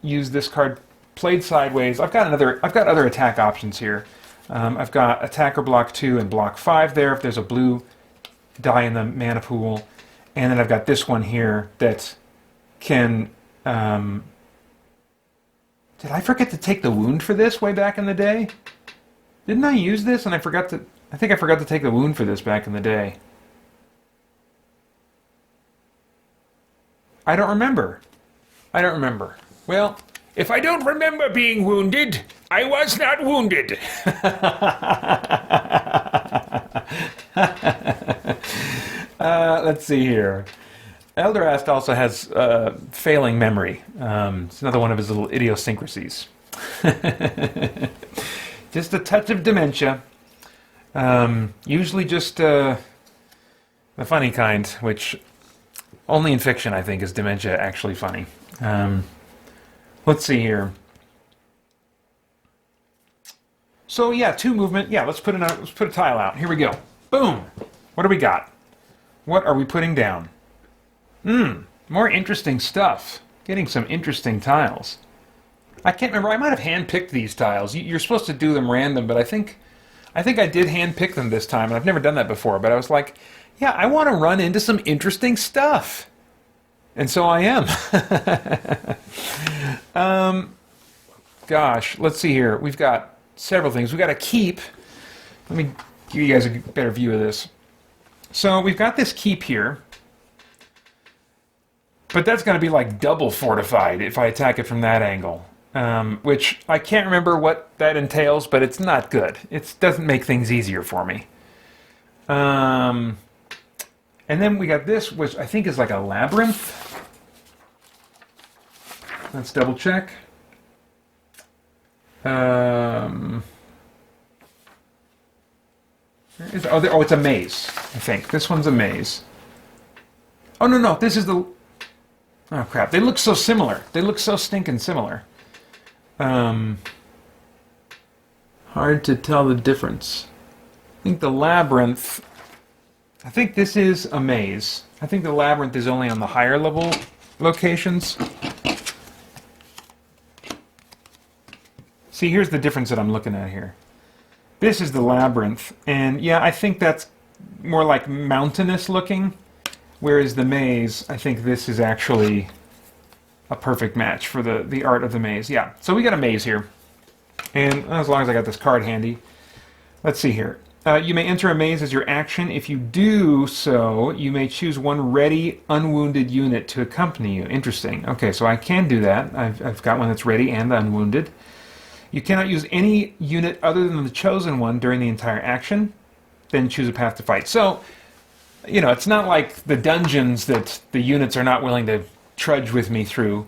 Speaker 1: use this card played sideways. I've got other attack options here. I've got attack or block 2 and block 5 there if there's a blue die in the mana pool, and then I've got this one here that can... did I forget to take the wound for this way back in the day? Didn't I use this and I think I forgot to take the wound for this back in the day. I don't remember. Well, if I don't remember being wounded, I was not wounded. Let's see here. Elderast also has failing memory. It's another one of his little idiosyncrasies. Just a touch of dementia. Usually just the funny kind, which only in fiction, I think, is dementia actually funny. Let's see here. So yeah, 2 movement. Yeah, let's put a tile out. Here we go. Boom. What do we got? What are we putting down? More interesting stuff. Getting some interesting tiles. I can't remember. I might have handpicked these tiles. You're supposed to do them random, but I think I did handpick them this time, and I've never done that before. But I was like, yeah, I want to run into some interesting stuff, and so I am. Gosh, let's see here. We've got several things. We've got a keep. Let me give you guys a better view of this. So we've got this keep here. But that's going to be like double fortified if I attack it from that angle. Which I can't remember what that entails, but it's not good. It doesn't make things easier for me. And then we got this, which I think is like a labyrinth. Let's double check. It's a maze, I think. This one's a maze. Oh, no, this is the... Oh, crap. They look so similar. They look so stinking similar. Hard to tell the difference. I think the labyrinth... I think this is a maze. I think the labyrinth is only on the higher level locations. See, here's the difference that I'm looking at here. This is the labyrinth, and yeah, I think that's more like mountainous looking. Whereas the maze, I think this is actually a perfect match for the art of the maze. Yeah, so we got a maze here. And as long as I got this card handy. Let's see here. You may enter a maze as your action. If you do so, you may choose one ready, unwounded unit to accompany you. Interesting. Okay, so I can do that. I've got one that's ready and unwounded. You cannot use any unit other than the chosen one during the entire action. Then choose a path to fight. So... You know, it's not like the dungeons that the units are not willing to trudge with me through.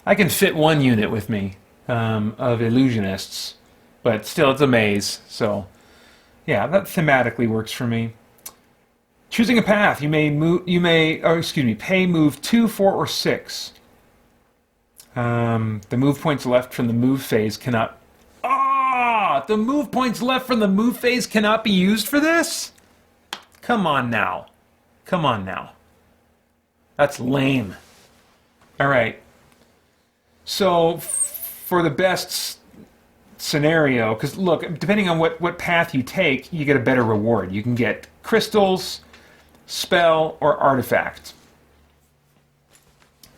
Speaker 1: I can fit one unit with me of illusionists, but still it's a maze. So, yeah, that thematically works for me. Choosing a path, you may pay move 2, 4, or 6. The move points left from the move phase cannot. The move points left from the move phase cannot be used for this. Come on now. Come on now. That's lame. All right. So, for the best scenario, because look, depending on what path you take, you get a better reward. You can get crystals, spell, or artifact.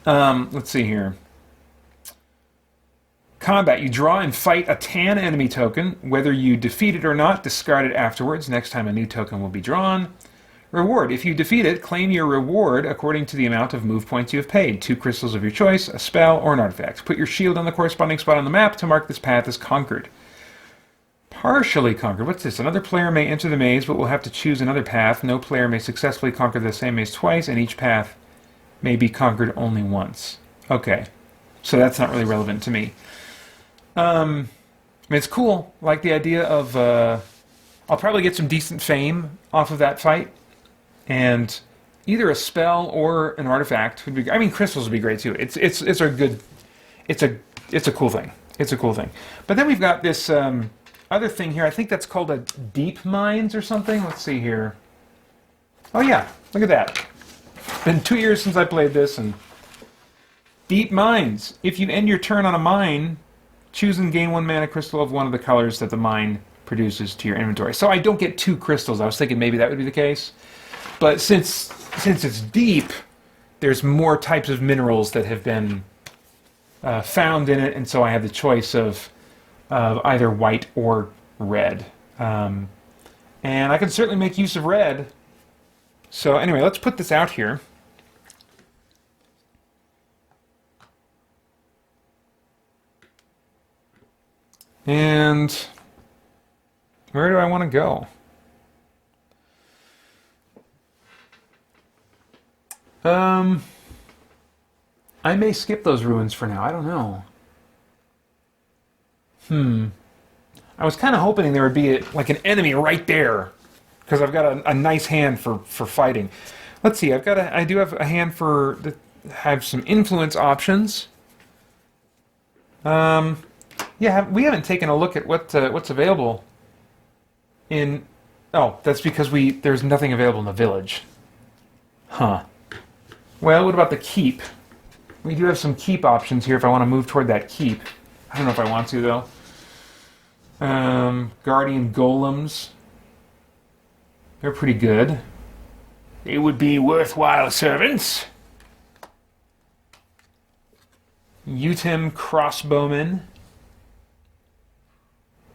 Speaker 1: Let's see here. Combat. You draw and fight a tan enemy token. Whether you defeat it or not, discard it afterwards. Next time a new token will be drawn. Reward. If you defeat it, claim your reward according to the amount of move points you have paid. 2 crystals of your choice, a spell, or an artifact. Put your shield on the corresponding spot on the map to mark this path as conquered. Partially conquered. What's this? Another player may enter the maze, but will have to choose another path. No player may successfully conquer the same maze twice, and each path may be conquered only once. Okay. So that's not really relevant to me. I mean, it's cool. I like the idea of... I'll probably get some decent fame off of that fight. And either a spell or an artifact would be. I mean, crystals would be great too. It's a good. It's a cool thing. It's a cool thing. But then we've got this other thing here. I think that's called a deep mines or something. Let's see here. Oh yeah, look at that. It's been 2 years since I played this, and deep mines. If you end your turn on a mine, choose and gain 1 mana crystal of one of the colors that the mine produces to your inventory. So I don't get 2 crystals. I was thinking maybe that would be the case. But since it's deep, there's more types of minerals that have been found in it, and so I have the choice of either white or red. And I can certainly make use of red. So anyway, let's put this out here. And where do I want to go? I may skip those ruins for now. I don't know. I was kind of hoping there would be like an enemy right there, because I've got a nice hand for fighting. Let's see. I do have a hand that have some influence options. Yeah, we haven't taken a look at what's available in. Oh, that's because there's nothing available in the village. Huh. Well, what about the keep? We do have some keep options here if I want to move toward that keep. I don't know if I want to, though. Guardian Golems. They're pretty good. They would be worthwhile servants. Utem Crossbowmen.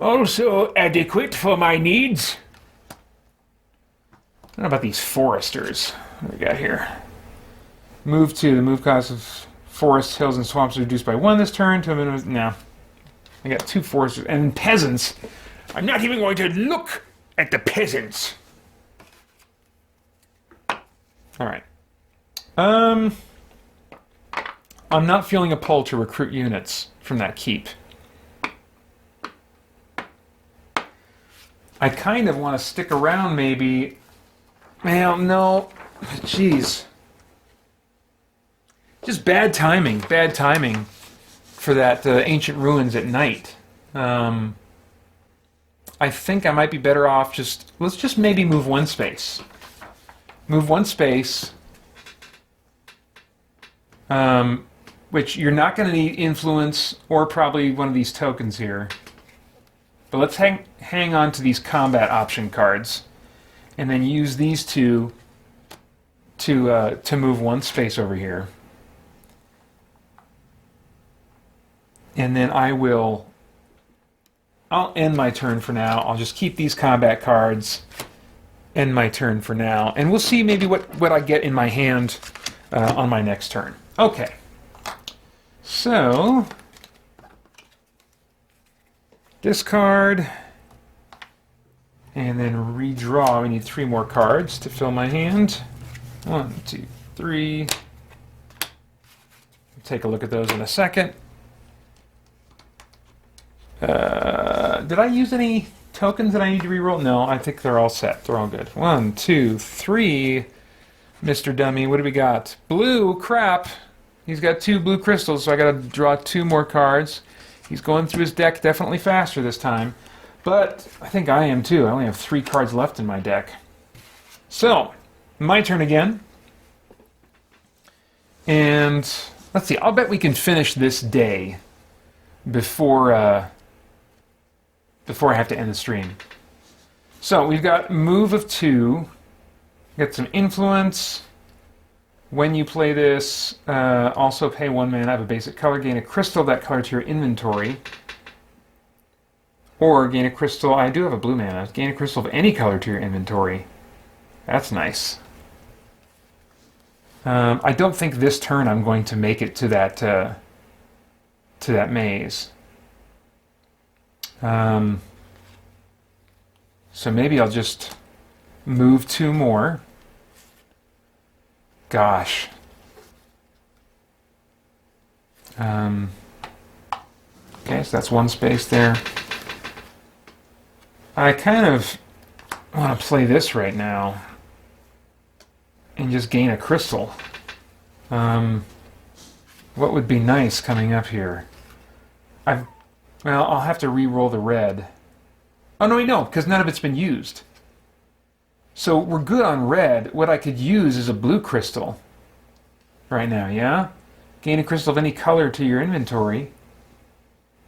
Speaker 1: Also adequate for my needs. I don't know about these foresters. What do we got here? Move 2. The move cost of forests, hills, and swamps is reduced by 1 this turn to a minimum. No. I got 2 foresters. And peasants. I'm not even going to look at the peasants. Alright. I'm not feeling a pull to recruit units from that keep. I kind of want to stick around, maybe. Well, no. Jeez. Just bad timing for that ancient ruins at night. I think I might be better off let's just maybe move 1 space. Move 1 space. Which you're not going to need influence or probably one of these tokens here. But let's hang on to these combat option cards, and then use these two to move 1 space over here. And then I'll end my turn for now. I'll just keep these combat cards. End my turn for now, and we'll see maybe what I get in my hand on my next turn. Okay. So, discard, and then redraw. We need 3 more cards to fill my hand. 1, 2, 3. Take a look at those in a second. Did I use any tokens that I need to reroll? No, I think they're all set. They're all good. 1, 2, 3. Mr. Dummy, what do we got? Blue, crap. He's got 2 blue crystals, so I gotta draw 2 more cards. He's going through his deck definitely faster this time. But I think I am too. I only have 3 cards left in my deck. So, my turn again. And let's see, I'll bet we can finish this day before I have to end the stream. So we've got move of 2. Get some influence. When you play this, also pay 1 mana, have a basic color, gain a crystal of that color to your inventory. Or gain a crystal, I do have a blue mana, gain a crystal of any color to your inventory. That's nice. I don't think this turn I'm going to make it to that maze. So maybe I'll just move 2 more. Gosh. Okay, so that's 1 space there. I kind of want to play this right now and just gain a crystal. What would be nice coming up here? Well, I'll have to re-roll the red. Oh, no, wait, no, because none of it's been used. So we're good on red. What I could use is a blue crystal right now, yeah? Gain a crystal of any color to your inventory.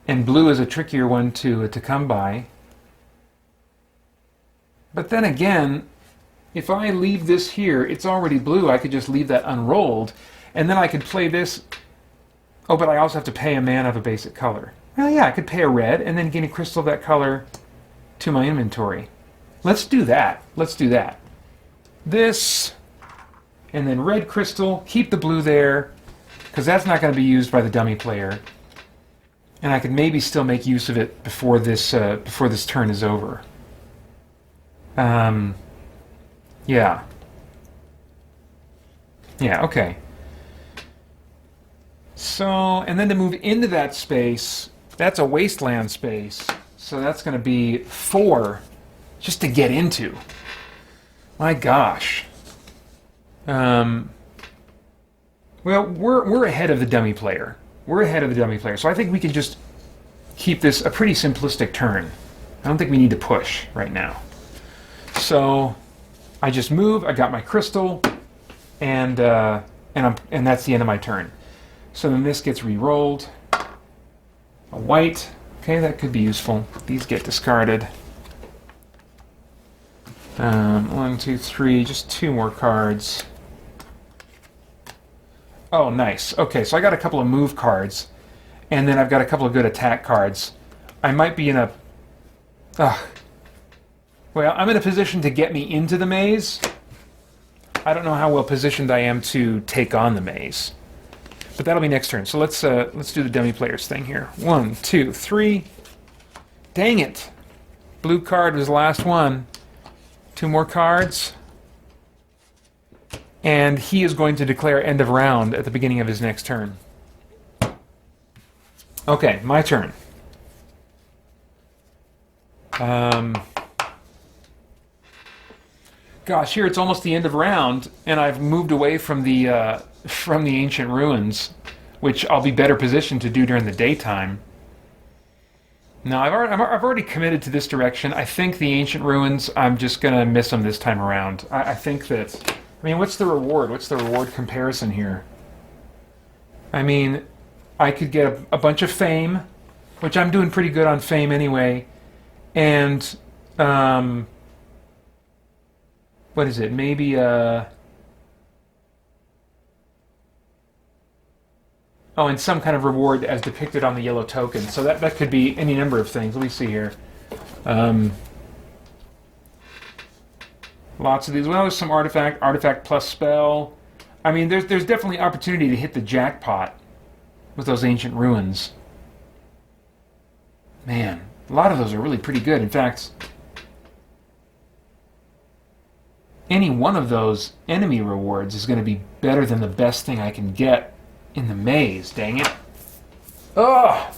Speaker 1: And blue is a trickier one to come by. But then again, if I leave this here, it's already blue. I could just leave that unrolled. And then I could play this. Oh, but I also have to pay a mana of a basic color. Well, yeah, I could pay a red and then gain a crystal of that color to my inventory. Let's do that. Let's do that. This, and then red crystal. Keep the blue there, because that's not going to be used by the dummy player. And I could maybe still make use of it before this turn is over. Yeah. Yeah, okay. So, and then to move into that space, that's a wasteland space. So that's going to be 4 just to get into. My gosh. Well, we're ahead of the dummy player. So I think we can just keep this a pretty simplistic turn. I don't think we need to push right now. So I just move. I got my crystal, and that's the end of my turn. So then this gets re-rolled. A white. Okay, that could be useful. These get discarded. 1, 2, 3. Just 2 more cards. Oh, nice. Okay, so I got a couple of move cards, and then I've got a couple of good attack cards. I might be in a... Well, I'm in a position to get me into the maze. I don't know how well positioned I am to take on the maze. But that'll be next turn. So let's do the dummy players thing here. 1, 2, 3. Dang it. Blue card was the last one. 2 more cards. And he is going to declare end of round at the beginning of his next turn. Okay, my turn. Gosh, here it's almost the end of round, and I've moved away from the ancient ruins, which I'll be better positioned to do during the daytime. No, I've already committed to this direction. I think the ancient ruins, I'm just going to miss them this time around. I think that... I mean, what's the reward? What's the reward comparison here? I mean, I could get a bunch of fame, which I'm doing pretty good on fame anyway, and... what is it? Maybe oh, and some kind of reward as depicted on the yellow token. So that could be any number of things. Let me see here. Lots of these. Well, there's some artifact plus spell. I mean, there's definitely opportunity to hit the jackpot with those ancient ruins. Man, a lot of those are really pretty good. In fact, any one of those enemy rewards is going to be better than the best thing I can get in the maze, dang it. Ugh!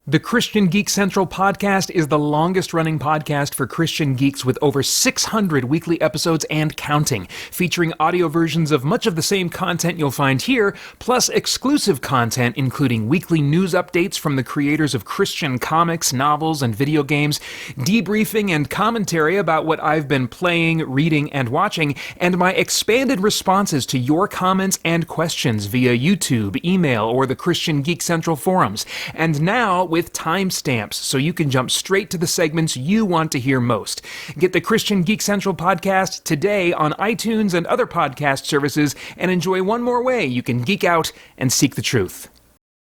Speaker 1: The Christian Geek Central podcast is the longest-running podcast for Christian geeks with over 600 weekly episodes and counting, featuring audio versions of much of the same content you'll find here, plus exclusive content including weekly news updates from the creators of Christian comics, novels, and video games, debriefing and commentary about what I've been playing, reading, and watching, and my expanded responses to your comments and questions via YouTube, email, or the Christian Geek Central forums. And now, with timestamps, so you can jump straight to the segments you want to hear most. Get the Christian Geek Central podcast today on iTunes and other podcast services, and enjoy one more way you can geek out and seek the truth.